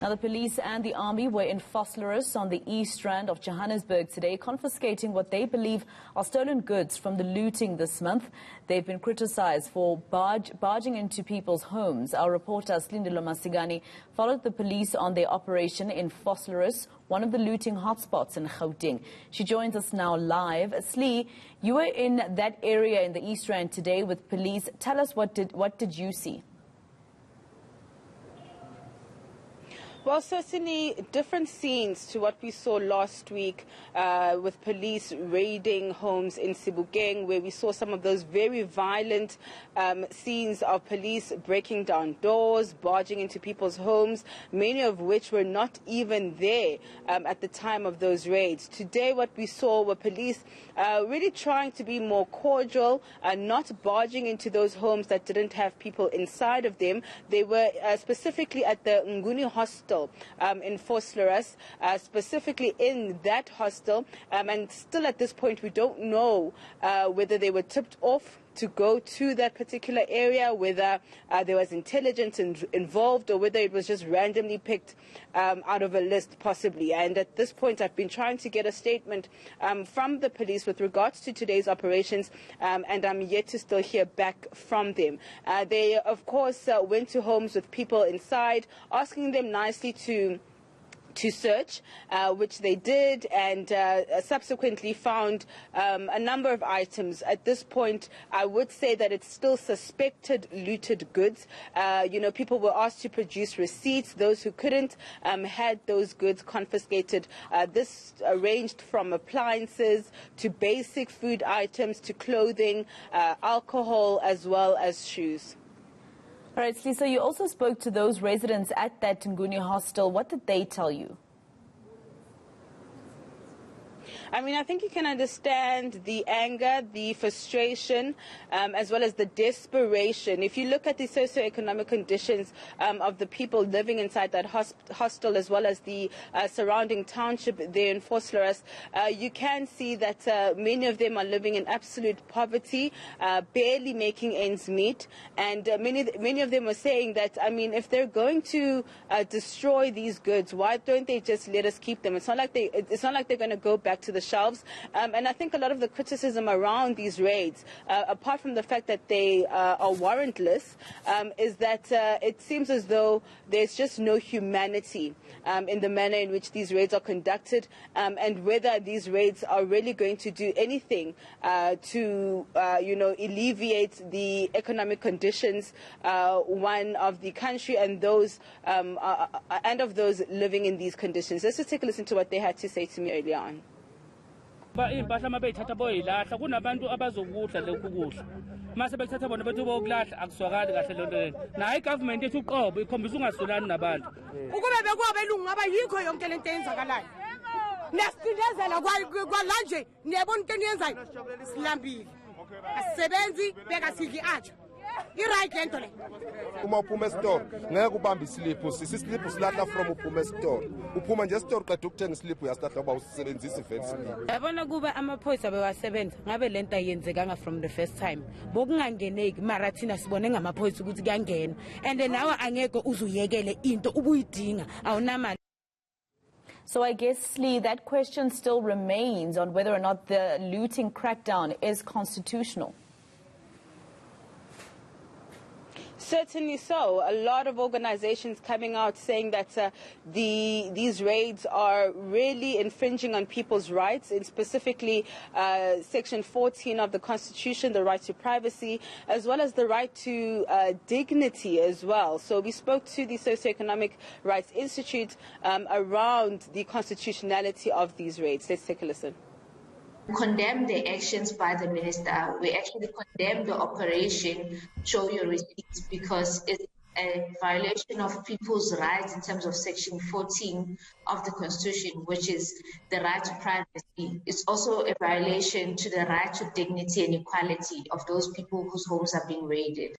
Now, the police and the army were in Vosloorus on the East Rand of Johannesburg today, confiscating what they believe are stolen goods from the looting this month. They've been criticized for barging into people's homes. Our reporter, Slindelo Masikane, followed the police on their operation in Vosloorus, one of the looting hotspots in Gauteng. She joins us now live. Slee, you were in that area in the East Rand today with police. Tell us, what did you see? Well, certainly different scenes to what we saw last week with police raiding homes in Sebokeng, where we saw some of those very violent scenes of police breaking down doors, barging into people's homes, many of which were not even there at the time of those raids. Today, what we saw were police really trying to be more cordial and not barging into those homes that didn't have people inside of them. They were specifically at the Nguni hostel in Vosloorus, specifically in that hostel, and still at this point we don't know whether they were tipped off to go to that particular area, whether there was intelligence involved or whether it was just randomly picked out of a list possibly. And at this point I've been trying to get a statement from the police with regards to today's operations, and I'm yet to still hear back from them. They of course went to homes with people inside, asking them nicely to search, which they did, and subsequently found a number of items. At this point, I would say that it's still suspected looted goods. People were asked to produce receipts. Those who couldn't had those goods confiscated. This ranged from appliances to basic food items to clothing, alcohol, as well as shoes. All right, Lisa, you also spoke to those residents at that Nguni hostel. What did they tell you? I think you can understand the anger, the frustration, as well as the desperation. If you look at the socioeconomic conditions of the people living inside that hostel, as well as the surrounding township there in Vosloorus, you can see that many of them are living in absolute poverty, barely making ends meet. And many of them are saying that, if they're going to destroy these goods, why don't they just let us keep them? It's not like they're going to go back to the shelves. And I think a lot of the criticism around these raids, apart from the fact that they are warrantless, is that it seems as though there's just no humanity in the manner in which these raids are conducted, and whether these raids are really going to do anything to alleviate the economic conditions one of the country and of those living in these conditions. Let's just take a listen to what they had to say to me earlier on. Impahla mabeyithatha boyilahla kunabantu abazokudla lokhu kudla mase bethatha bona bethi bokulahla akuswakali kahle lonto lena naye igovernment yethu uqobo ikhombisa ungasolani nabantu ukube bekuwabelungu ngaba yikho yonke lento eyenzakalayo nesicindezela kwalanje niyabona into eniyenzayo silambile asisebenzi bekasidli atsho i-right lento le uma uphuma esitoro ngeke ubambe isliphu isliphu silahla from uphuma esitoro uphuma nje esitoro qeda ukuthenga isliphu uyasithatha uba usebenzisa ifence. Yabona kuba amaphoyisa bewasebenza ngabe lento ayenzekanga from the first time bokungangeneki mara thina sibone ngamaphoyisa ukuthi kuyangena and nawe angeke uzuyekele into ubuyidinga awunamali. So I guess, Lee, that question still remains on whether or not the looting crackdown is constitutional. Certainly so. A lot of organizations coming out saying that these raids are really infringing on people's rights, and specifically Section 14 of the Constitution, the right to privacy, as well as the right to dignity as well. So we spoke to the Socioeconomic Rights Institute around the constitutionality of these raids. Let's take a listen. Condemn the actions by the minister. We actually condemn the operation Show Your Receipts because it's a violation of people's rights in terms of Section 14 of the Constitution, which is the right to privacy. It's also a violation to the right to dignity and equality of those people whose homes are being raided.